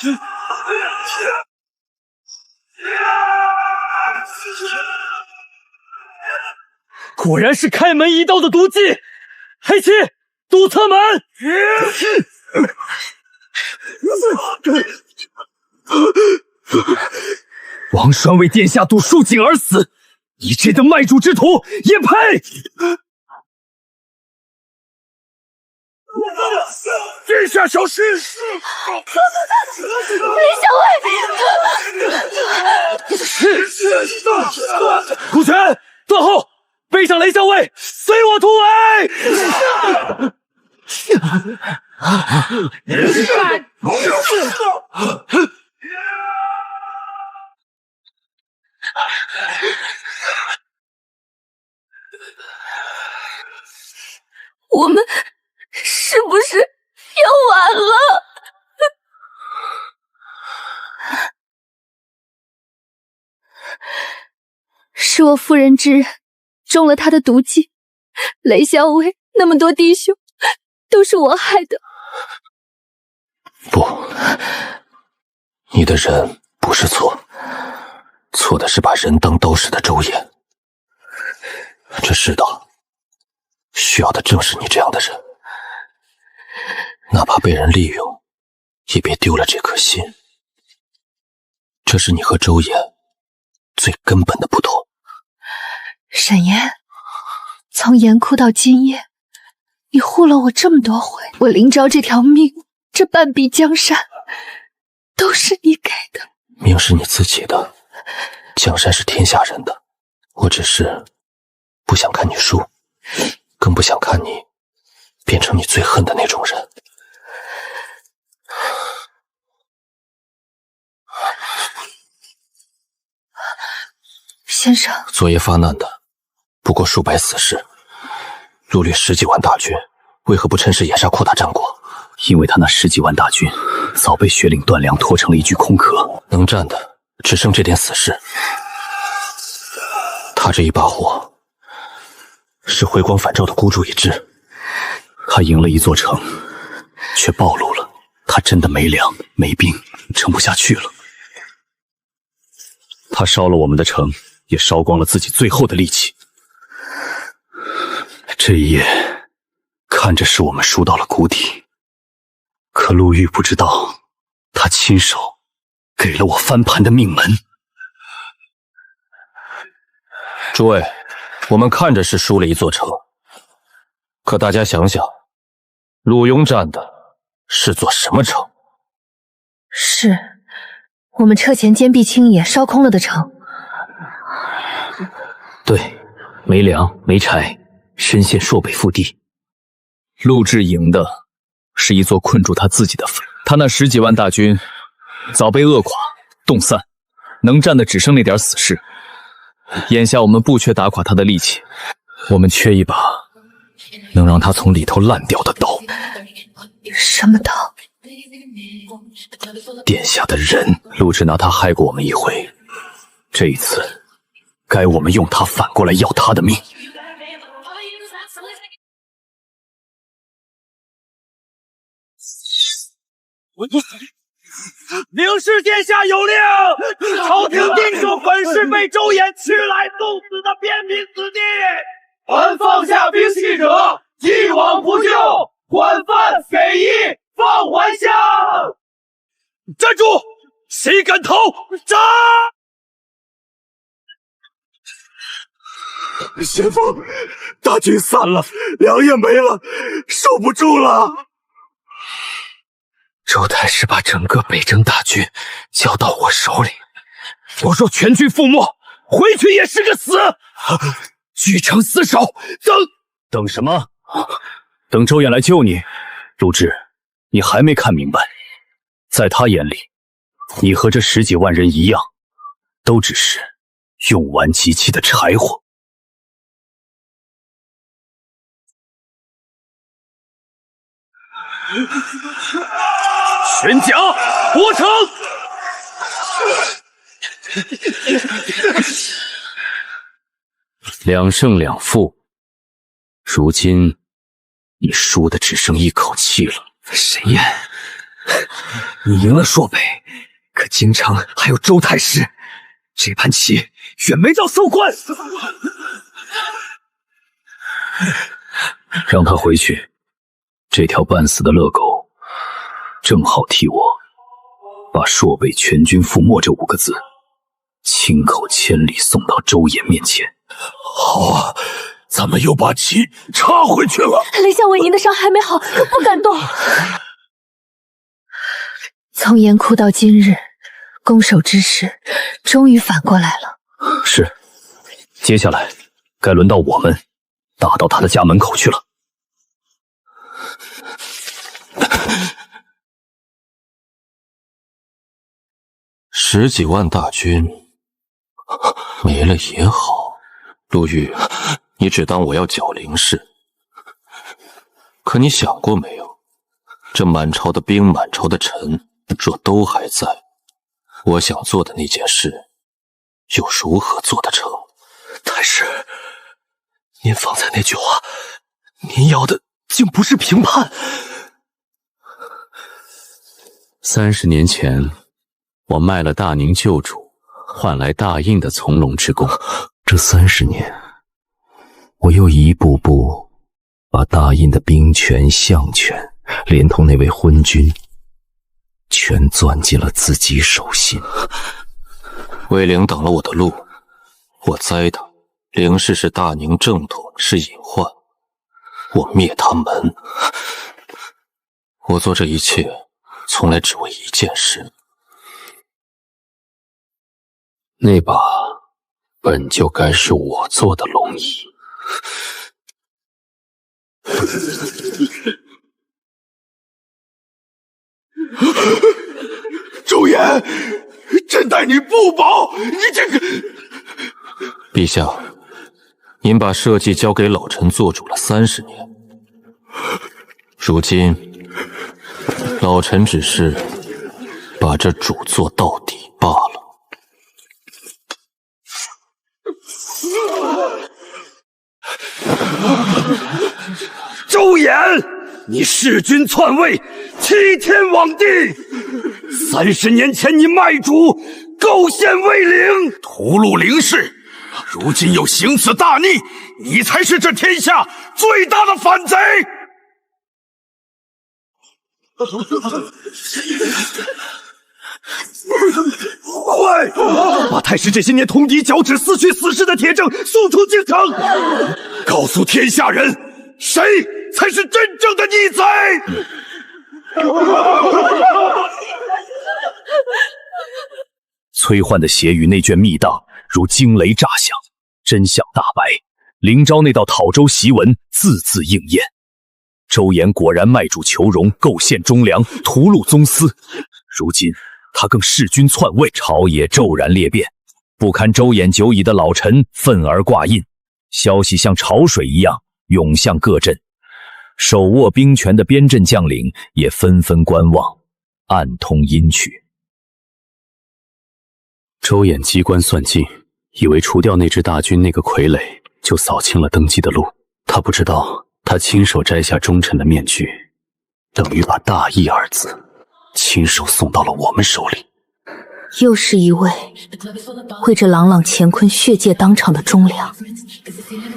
果然是开门一刀的毒计！黑旗，堵侧门！王栓为殿下堵蜀锦而死，你这等卖主之徒也配！殿下小心！雷小卫，顾全，断后，背上雷校尉，随我突围！我们是不是要完了？是我妇人之仁，中了他的毒计。雷校尉那么多弟兄，都是我害的。不，你的人不是错，错的是把人当刀使的周延。这世道需要的正是你这样的人，哪怕被人利用，也别丢了这颗心。这是你和周延最根本的不同。沈岩，从严哭到今夜，你护了我这么多回，我林昭这条命，这半壁江山，都是你给的。命是你自己的，江山是天下人的。我只是不想看你输，更不想看你变成你最恨的那种人。先生，昨夜发难的不过数百死士，陆略10几万大军，为何不趁势掩杀扩大战果？因为他那10几万大军早被血领段良拖成了一具空壳，能战的只剩这点死士。他这一把火是回光返照的孤注一掷。他赢了一座城，却暴露了他真的没粮没兵，撑不下去了。他烧了我们的城，也烧光了自己最后的力气。这一夜看着是我们输到了谷底，可陆玉不知道，他亲手给了我翻盘的命门。诸位，我们看着是输了一座城，可大家想想，鲁雍占的是座什么城？是我们撤前坚壁清野烧空了的城。对，没粮没柴，深陷朔北腹地。陆志赢的是一座困住他自己的坟，他那10几万大军早被饿垮冻散，能战的只剩那点死士。眼下我们不缺打垮他的力气，我们缺一把能让他从里头烂掉的刀。什么刀？殿下的人，陆志拿他害过我们一回，这一次该我们用他反过来要他的命。领事殿下有令，朝廷定就本是被周衍驱来送死的边民子弟，凡放下兵器者，既往不咎，管饭给役，放还乡。站住！谁敢逃？杀！先锋，大军散了，粮也没了，守不住了。周太师把整个北征大军交到我手里，我若全军覆没，回去也是个死。据城死守，等什么？等周衍来救你。陆志，你还没看明白，在他眼里，你和这10几万人一样，都只是用完即弃的柴火。全甲夺城！2胜2负，如今你输的只剩一口气了。沈燕，你赢了朔北，可京城还有周太师，这盘棋远没到收官。让他回去，这条半死的恶狗，正好替我把朔北全军覆没这5个字，亲口千里送到周衍面前。好啊，咱们又把棋插回去了。雷相为您的伤还没好，我不敢动。从严哭到今日，攻守之势终于反过来了。是，接下来该轮到我们打到他的家门口去了。10几万大军没了也好，陆玉，你只当我要剿林氏。可你想过没有，这满朝的兵满朝的臣若都还在，我想做的那件事又如何做得成？太师，您方才那句话，您要的竟不是平叛。30年前，我卖了大宁旧主，换来大印的从龙之功。这30年，我又一步步把大印的兵权、相权，连同那位昏君，全攥进了自己手心。魏灵挡了我的路，我栽他；凌氏是大宁正统，是隐患，我灭他门。我做这一切，从来只为一件事。那把本就该是我做的龙椅。周衍，朕待你不薄，你这个……陛下，您把社稷交给老臣做主了30年，如今老臣只是把这主做到底罢了。周衍，你弑君篡位，欺天罔地！30年前你卖主，构陷魏灵，屠戮凌氏，如今又行此大逆，你才是这天下最大的反贼！快，把太师这些年通敌脚趾、私取死士的铁证送出京城，告诉天下人，谁才是真正的逆贼！崔焕的血与内卷密档如惊雷炸响，真相大白。林昭那道讨周檄文字字应验。周衍果然卖主求荣，构陷忠良，屠戮宗司。如今他更弑君篡位，朝野骤然裂变，不堪周衍久矣的老臣愤而挂印，消息像潮水一样涌向各镇。手握兵权的边镇将领也纷纷观望，暗通阴曲。周衍机关算尽，以为除掉那支大军那个傀儡，就扫清了登基的路。他不知道，他亲手摘下忠臣的面具，等于把大义二字亲手送到了我们手里。又是一位为这朗朗乾坤血界当场的忠良。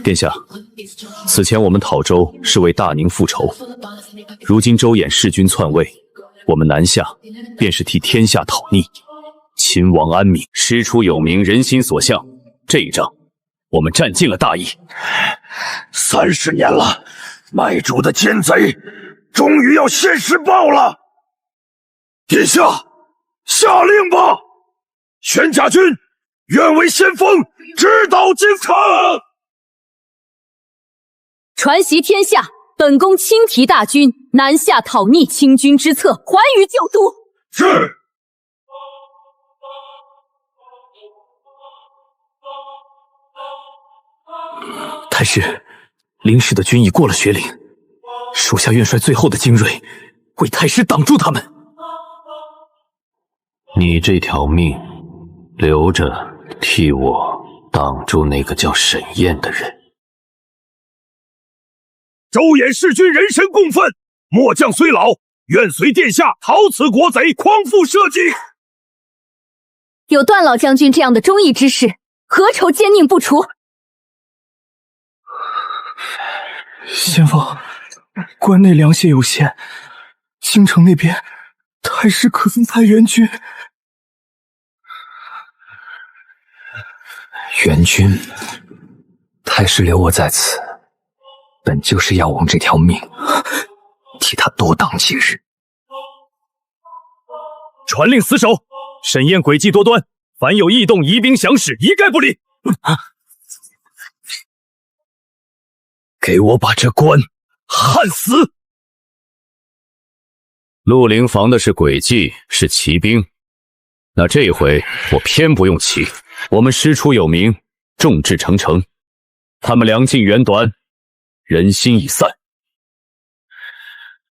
殿下，此前我们讨周是为大宁复仇，如今周衍弑君篡位，我们南下便是替天下讨逆。亲王安民，师出有名，人心所向。这一仗，我们占尽了大义。30年了，卖主的奸贼，终于要现世报了。殿下，下令吧！玄甲军愿为先锋，直捣京城。传檄天下，本宫亲提大军南下讨逆，清君之策，还于旧都。是。太师，林氏的军已过了雪岭，属下愿率最后的精锐，为太师挡住他们。你这条命，留着替我挡住那个叫沈燕的人。周衍弑君，人神共愤，末将虽老，愿随殿下讨此国贼，匡复社稷。有段老将军这样的忠义之士，何愁奸佞不除？先锋，关内粮械有限，京城那边太师可曾派援军？援军，太师留我在此，本就是要王这条命，替他多挡几日。传令死守，沈燕诡计多端，凡有异动，移兵降使，一概不理。给我把这关焊死！陆灵防的是诡计，是骑兵，那这回我偏不用骑。我们师出有名，众志成城，他们粮尽援短，人心已散。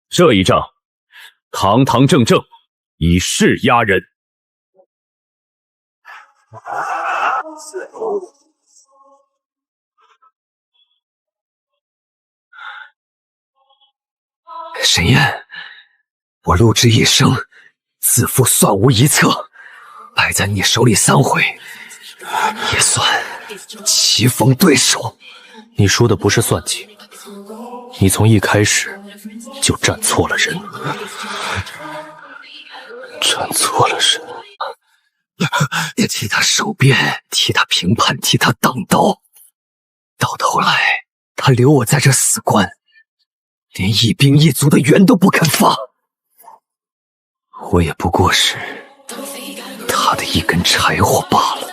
这一仗，堂堂正正，以势压人。沈燕，我陆之一生，自负算无一策，败在你手里3回，也算棋逢对手。你说的不是算计，你从一开始就站错了人，站错了人。替他守边，替他平叛，替他挡刀，到头来他留我在这死关，连一兵一卒的援都不肯发，我也不过是他的一根柴火罢了。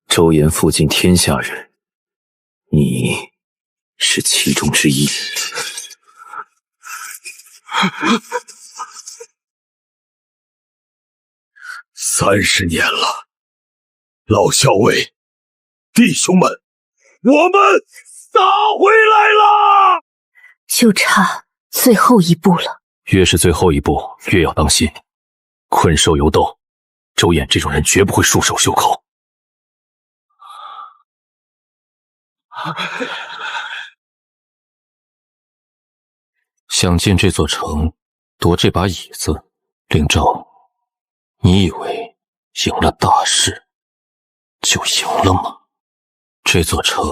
周延负尽天下人，你是其中之一。30年了，老校尉，弟兄们，我们打回来了！就差最后一步了。越是最后一步，越要当心。困兽犹斗，周衍这种人绝不会束手袖口。想进这座城，夺这把椅子，灵州，你以为赢了大事就赢了吗？这座城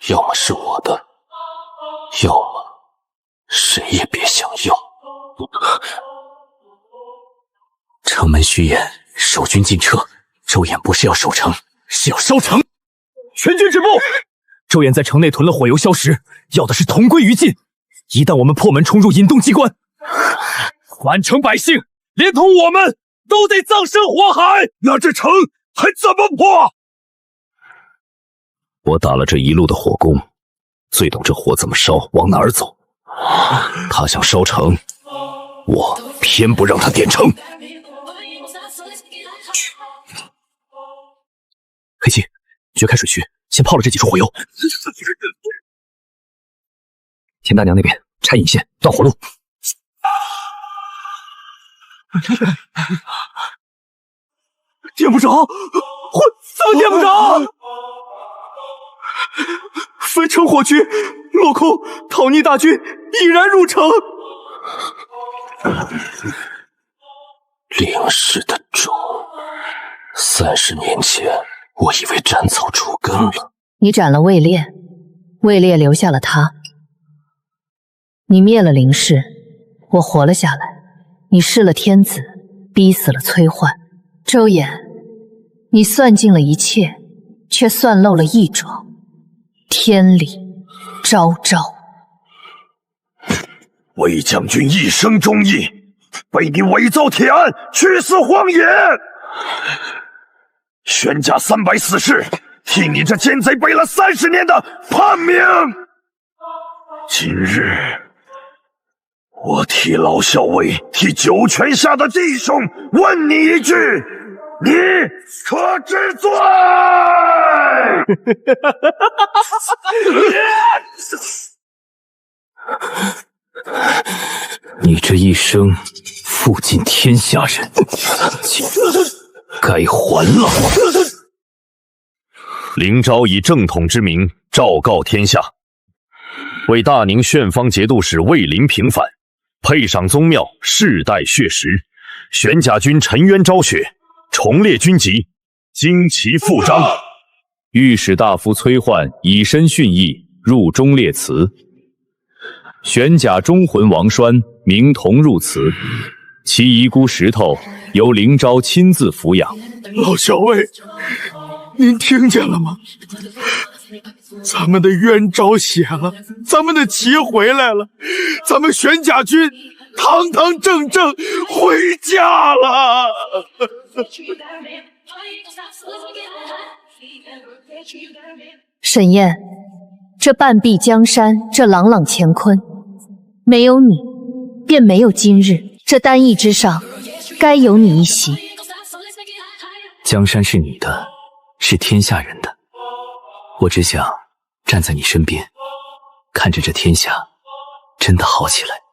要么是我的，要么谁也别想要。城门虚掩，守军尽撤。周衍不是要守城，是要烧城。全军止步！周衍在城内囤了火油硝石，要的是同归于尽。一旦我们破门冲入引动机关，满城百姓连同我们都得葬身火海，那这城还怎么破？我打了这一路的火攻，最懂这火怎么烧，往哪儿走。他想烧城，我偏不让他点城。黑七，掘开水渠，先泡了这几处火油。田大娘那边拆引线，断火路。点不着，我怎么点不着？分城火炬落空，讨逆大军已然入城。灵氏的种，30年前我以为斩草除根了。你斩了魏烈，魏烈留下了他。你灭了林氏，我活了下来。你弑了天子，逼死了崔焕。周衍，你算尽了一切，却算漏了一桩。天理昭昭。魏将军一生忠义，被你伪造铁案，去死荒野。宣家300死士，替你这奸贼背了30年的叛命。今日，我替老校尉，替九泉下的弟兄问你一句，你可知罪？你这一生负尽天下人，该还了。灵昭以正统之名昭告天下，为大宁旋方节度使魏林平反，配赏宗庙世代血石，玄甲军沉冤昭雪，重列军籍，旌旗复章。御史大夫崔焕以身殉义，入忠列祠。玄甲忠魂王栓名同入祠，其遗孤石头由灵昭亲自抚养。老校尉，您听见了吗？咱们的冤昭写了，咱们的旗回来了，咱们玄甲军堂堂正正回家了。沈燕，这半壁江山，这朗朗乾坤，没有你，便没有今日。这单翼之上，该有你一席。江山是你的，是天下人的，我只想站在你身边，看着这天下真的好起来。